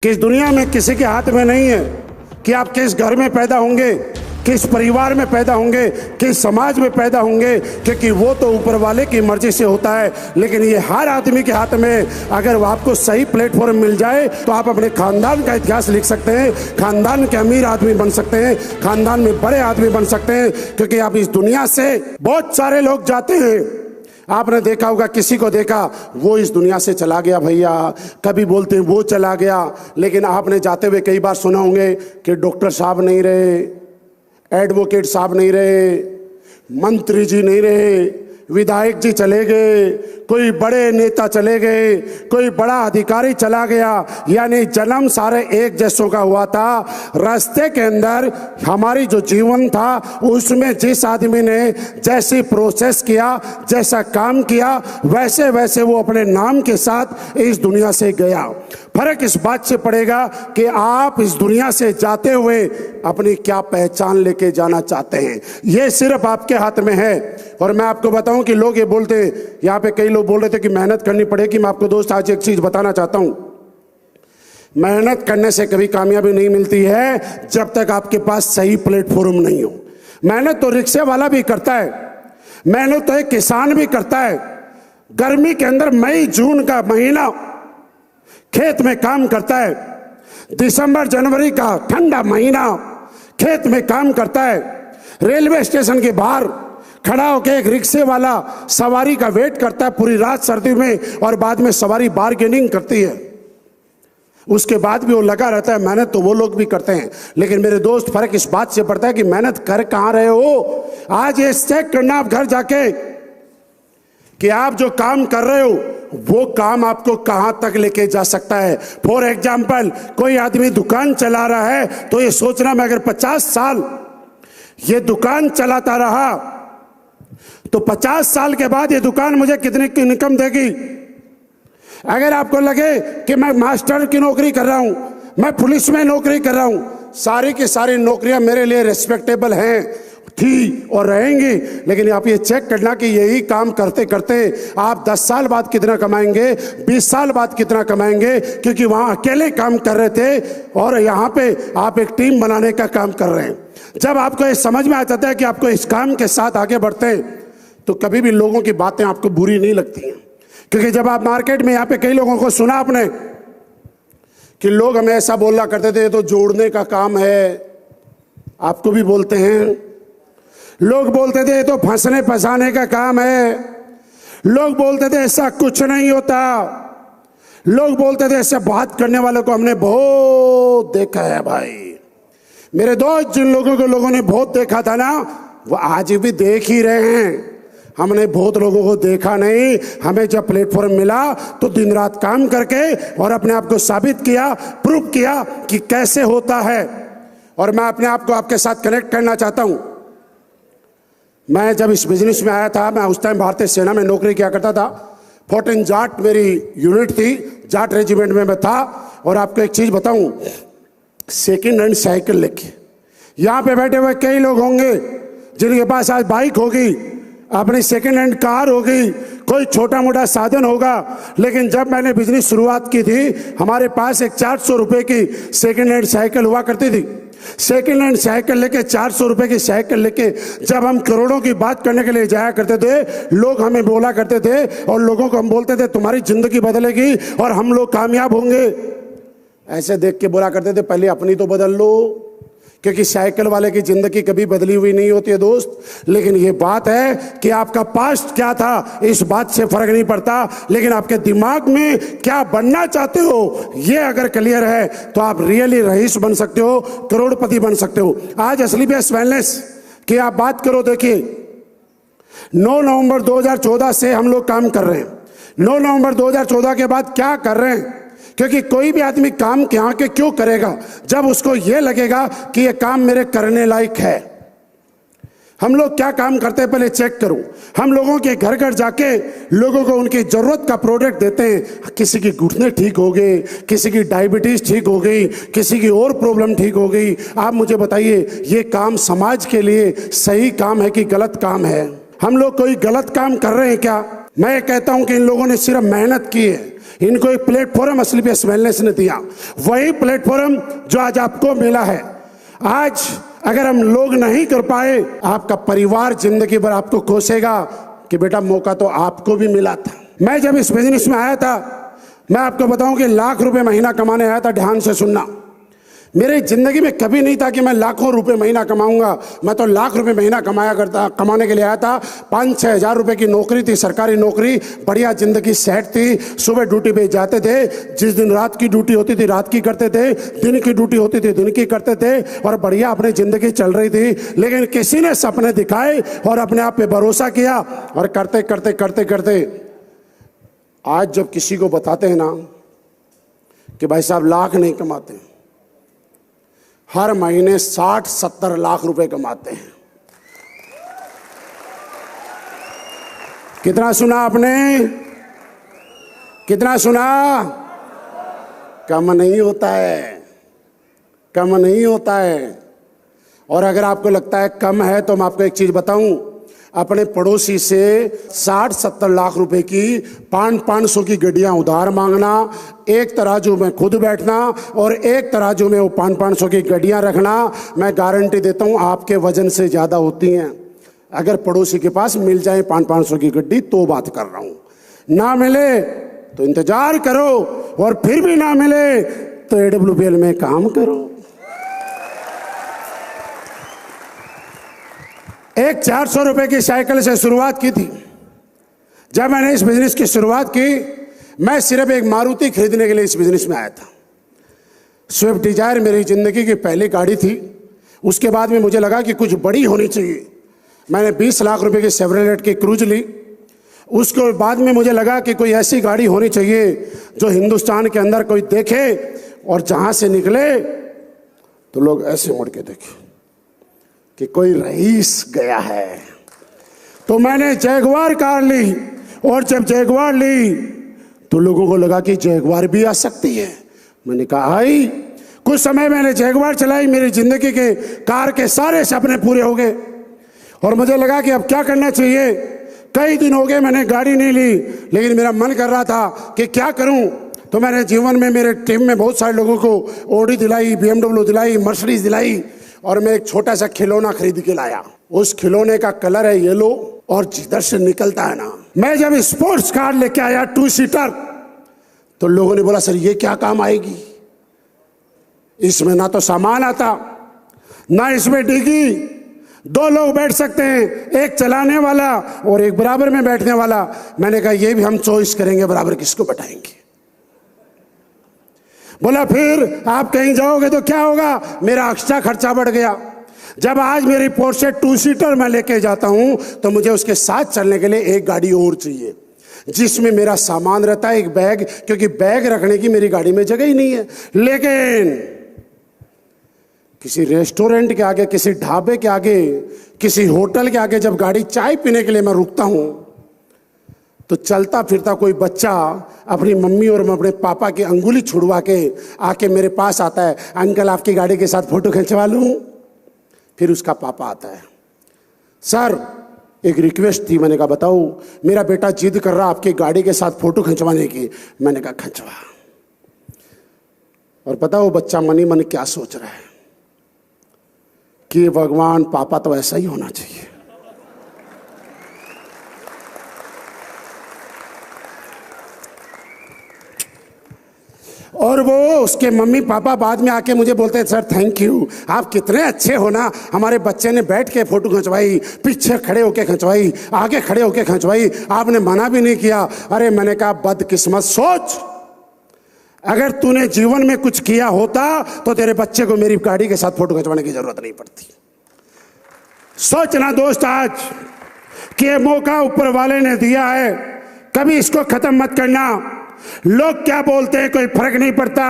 कि इस दुनिया में किसी के हाथ में नहीं है कि आप किस घर में पैदा होंगे, किस परिवार में पैदा होंगे, किस समाज में पैदा होंगे, क्योंकि वो तो ऊपर वाले की मर्जी से होता है। लेकिन ये हर आदमी के हाथ में, अगर आपको सही प्लेटफॉर्म मिल जाए तो आप अपने खानदान का इतिहास लिख सकते हैं, खानदान के अमीर आदमी बन सकते हैं, खानदान में बड़े आदमी बन सकते हैं। क्योंकि आप इस दुनिया से बहुत सारे लोग जाते हैं, आपने देखा होगा, किसी को देखा वो इस दुनिया से चला गया भैया, कभी बोलते हैं वो चला गया, लेकिन आपने जाते हुए कई बार सुना होंगे कि डॉक्टर साहब नहीं रहे, एडवोकेट साहब नहीं रहे, मंत्री जी नहीं रहे, विधायक जी चले गए, कोई बड़े नेता चले गए, कोई बड़ा अधिकारी चला गया। यानी जन्म सारे एक जैसों का हुआ था। रास्ते के अंदर हमारी जो जीवन था उसमें जिस आदमी ने जैसी प्रोसेस किया, जैसा काम किया, वैसे वैसे वो अपने नाम के साथ इस दुनिया से गया। फर्क इस बात से पड़ेगा कि आप इस दुनिया से जाते हुए अपनी क्या पहचान लेके जाना चाहते हैं। ये सिर्फ आपके हाथ में है। और मैं आपको बताऊं कि लोग ये बोलते हैं, यहाँ पे कई लोग बोल रहे थे कि मेहनत करनी पड़ेगी। मैं आपको दोस्त आज एक चीज बताना चाहता हूं, मेहनत करने से कभी कामयाबी नहीं मिलती है जब तक आपके पास सही प्लेटफॉर्म नहीं हो। मेहनत तो रिक्शे वाला भी करता है, मेहनत तो एक किसान भी करता है। गर्मी के अंदर मई जून का महीना खेत में काम करता है, दिसंबर जनवरी का ठंडा महीना खेत में काम करता है। रेलवे स्टेशन के बाहर खड़ा होकर एक रिक्शे वाला सवारी का वेट करता है पूरी रात सर्दी में, और बाद में सवारी बार्गेनिंग करती है, उसके बाद भी वो लगा रहता है। मेहनत तो वो लोग भी करते हैं, लेकिन मेरे दोस्त फर्क इस बात से पड़ता है कि मेहनत कर कहां रहे हो। आज ये चेक करना आप घर जाके कि आप जो काम कर रहे हो वो काम आपको कहां तक लेके जा सकता है। फॉर एग्जाम्पल, कोई आदमी दुकान चला रहा है तो ये सोचना, मैं अगर 50 साल ये दुकान चलाता रहा तो 50 साल के बाद ये दुकान मुझे कितनी की इनकम देगी। अगर आपको लगे कि मैं मास्टर की नौकरी कर रहा हूं, मैं पुलिस में नौकरी कर रहा हूं, सारी की सारी नौकरियां मेरे लिए रिस्पेक्टेबल हैं, थी और रहेंगी, लेकिन आप ये चेक करना कि यही काम करते करते आप 10 साल बाद कितना कमाएंगे, 20 साल बाद कितना कमाएंगे, क्योंकि वहां अकेले काम कर रहे थे और यहाँ पे आप एक टीम बनाने का काम कर रहे हैं। जब आपको ये समझ में आ जाता है कि आपको इस काम के साथ आगे बढ़ते हैं तो कभी भी लोगों की बातें आपको बुरी नहीं लगती हैं। क्योंकि जब आप मार्केट में, यहाँ पे कई लोगों को सुना आपने कि लोग हमें ऐसा बोला करते थे, तो जोड़ने का काम है, आपको भी बोलते हैं। लोग बोलते थे तो फंसने फंसाने का काम है, लोग बोलते थे ऐसा कुछ नहीं होता, लोग बोलते थे ऐसे बात करने वालों को हमने बहुत देखा है। भाई मेरे दोस्त, जिन लोगों को लोगों ने बहुत देखा था ना, वो आज भी देख ही रहे हैं। हमने बहुत लोगों को देखा नहीं, हमें जब प्लेटफॉर्म मिला तो दिन रात काम करके और अपने आप को साबित किया, प्रूव किया कि कैसे होता है। और मैं अपने आप को आपके साथ कनेक्ट करना चाहता हूं। मैं जब इस बिजनेस में आया था, मैं उस टाइम भारतीय सेना में नौकरी किया करता था। 14 जाट मेरी यूनिट थी, जाट रेजिमेंट में मैं था। और आपको एक चीज बताऊं, सेकेंड हैंड साइकिल लेके यहाँ पे बैठे हुए कई लोग होंगे जिनके पास आज बाइक होगी, अपनी सेकेंड हैंड कार होगी, कोई छोटा मोटा साधन होगा। लेकिन जब मैंने बिजनेस शुरुआत की थी, हमारे पास एक 400 रुपए की सेकेंड हैंड साइकिल हुआ करती थी। सेकेंड हैंड साइकिल लेके, 400 रुपए की साइकिल लेके जब हम करोड़ों की बात करने के लिए जाया करते थे, लोग हमें बोला करते थे और लोगों को हम बोलते थे तुम्हारी जिंदगी बदलेगी और हम लोग कामयाब होंगे। ऐसे देख के बोला करते थे पहले अपनी तो बदल लो, क्योंकि साइकिल वाले की जिंदगी कभी बदली हुई नहीं होती है दोस्त। लेकिन ये बात है कि आपका पास्ट क्या था इस बात से फर्क नहीं पड़ता, लेकिन आपके दिमाग में क्या बनना चाहते हो ये अगर क्लियर है तो आप रियली रईस बन सकते हो, करोड़पति बन सकते हो। आज असली बेस्ट वेलनेस की आप बात करो, देखिए 9 नवंबर 2014 से हम लोग काम कर रहे हैं। 9 नवंबर 2014 के बाद क्या कर रहे हैं, क्योंकि कोई भी आदमी काम यहाँ के क्यों करेगा जब उसको ये लगेगा कि ये काम मेरे करने लायक है। हम लोग क्या काम करते हैं पहले चेक करूं। हम लोगों के घर घर जाके लोगों को उनकी जरूरत का प्रोडक्ट देते हैं। किसी की घुटने ठीक हो गए, किसी की डायबिटीज ठीक हो गई, किसी की और प्रॉब्लम ठीक हो गई। आप मुझे बताइए ये काम समाज के लिए सही काम है कि गलत काम है? हम लोग कोई गलत काम कर रहे हैं क्या? मैं कहता हूं कि इन लोगों ने सिर्फ मेहनत की है, इनको एक प्लेटफॉर्म असली पे वेलनेस ने दिया, वही प्लेटफॉर्म जो आज आपको मिला है। आज अगर हम लोग नहीं कर पाए, आपका परिवार जिंदगी भर आपको कोसेगा कि बेटा मौका तो आपको भी मिला था। मैं जब इस बिजनेस में आया था, मैं आपको बताऊं कि लाख रुपए महीना कमाने आया था। ध्यान से सुनना, मेरी जिंदगी में कभी नहीं था कि मैं लाखों रुपए महीना कमाऊंगा। मैं तो लाख रुपए महीना कमाने के लिए आया था। 5-6 हज़ार रुपए की नौकरी थी, सरकारी नौकरी, बढ़िया जिंदगी सेट थी। सुबह ड्यूटी पे जाते थे, जिस दिन रात की ड्यूटी होती थी रात की करते थे, दिन की ड्यूटी होती थी दिन की करते थे, और बढ़िया अपनी जिंदगी चल रही थी। लेकिन किसी ने सपने दिखाए और अपने आप पे भरोसा किया, और करते करते करते करते आज जब किसी को बताते हैं ना कि भाई साहब लाख नहीं कमाते, हर महीने 60-70 लाख रुपए कमाते हैं। कितना सुना आपने? कितना सुना? कम नहीं होता है, कम नहीं होता है। और अगर आपको लगता है कम है तो मैं आपको एक चीज बताऊं, अपने पड़ोसी से 60-70 लाख रुपए की 500 की गड्डियां उधार मांगना, एक तराजू में खुद बैठना और एक तराजू में वो 500 की गड्डियां रखना, मैं गारंटी देता हूं आपके वजन से ज्यादा होती हैं। अगर पड़ोसी के पास मिल जाए 500 की गड्डी तो बात कर रहा हूं, ना मिले तो इंतजार करो, और फिर भी ना मिले तो AWPL में काम करो। एक 400 रुपए की साइकिल से शुरुआत की थी। जब मैंने इस बिजनेस की शुरुआत की, मैं सिर्फ एक मारुति खरीदने के लिए इस बिजनेस में आया था। स्विफ्ट डिजायर मेरी जिंदगी की पहली गाड़ी थी। उसके बाद में मुझे लगा कि कुछ बड़ी होनी चाहिए। मैंने 20 लाख रुपए की शेवरलेट की क्रूज ली। उसके बाद में मुझे लगा कि कोई ऐसी गाड़ी होनी चाहिए जो हिंदुस्तान के अंदर कोई देखे और जहां से निकले तो लोग ऐसे मुड़ के देखें कि कोई रईस गया है। तो मैंने जैगवार कार ली, और जब जैगवार ली तो लोगों को लगा कि जैगवार भी आ सकती है। मैंने कहा आई। कुछ समय मैंने जैगवार चलाई, मेरी जिंदगी के कार के सारे सपने पूरे हो गए, और मुझे लगा कि अब क्या करना चाहिए। कई दिन हो गए मैंने गाड़ी नहीं ली, लेकिन मेरा मन कर रहा था कि क्या करूं। तो मैंने जीवन में मेरे टीम में बहुत सारे लोगों को ऑडी दिलाई, BMW दिलाई, मर्सिडीज दिलाई, और मैं एक छोटा सा खिलौना खरीद के लाया। उस खिलौने का कलर है येलो, और जिधर से निकलता है ना, मैं जब स्पोर्ट्स कार लेके आया 2 सीटर, तो लोगों ने बोला सर ये क्या काम आएगी, इसमें ना तो सामान आता, ना इसमें डिग्गी, 2 लोग बैठ सकते हैं, एक चलाने वाला और एक बराबर में बैठने वाला। मैंने कहा ये भी हम चॉइस करेंगे, बराबर किसको बैठाएंगे। बोला फिर आप कहीं जाओगे तो क्या होगा? मेरा एक्स्ट्रा खर्चा बढ़ गया। जब आज मेरी पोर्शे 2 सीटर मैं लेके जाता हूं तो मुझे उसके साथ चलने के लिए एक गाड़ी और चाहिए, जिसमें मेरा सामान रहता है, एक बैग, क्योंकि बैग रखने की मेरी गाड़ी में जगह ही नहीं है। लेकिन किसी रेस्टोरेंट के आगे, किसी ढाबे के आगे, किसी होटल के आगे जब गाड़ी चाय पीने के लिए मैं रुकता हूं, तो चलता फिरता कोई बच्चा अपनी मम्मी और अपने पापा की अंगुली छुड़वा के आके मेरे पास आता है, अंकल आपकी गाड़ी के साथ फोटो खिंचवा लूं। फिर उसका पापा आता है, सर एक रिक्वेस्ट थी। मैंने कहा बताओ। मेरा बेटा जिद कर रहा आपकी गाड़ी के साथ फोटो खिंचवाने की। मैंने कहा खिंचवा। और पता वो बच्चा मन ही मन क्या सोच रहा है कि भगवान पापा तो ऐसा ही होना चाहिए। और वो उसके मम्मी पापा बाद में आके मुझे बोलते हैं सर थैंक यू, आप कितने अच्छे हो ना, हमारे बच्चे ने बैठ के फोटो खिंचवाई, पीछे खड़े होके खिंचवाई, आगे खड़े होके खिंचवाई, आपने मना भी नहीं किया। अरे मैंने कहा बदकिस्मत, सोच अगर तूने जीवन में कुछ किया होता तो तेरे बच्चे को मेरी गाड़ी के साथ फोटो खिंचवाने की जरूरत नहीं पड़ती। सोचना दोस्त आज कि ये मौका ऊपर वाले ने दिया है, कभी इसको खत्म मत करना। लोग क्या बोलते हैं कोई फर्क नहीं पड़ता।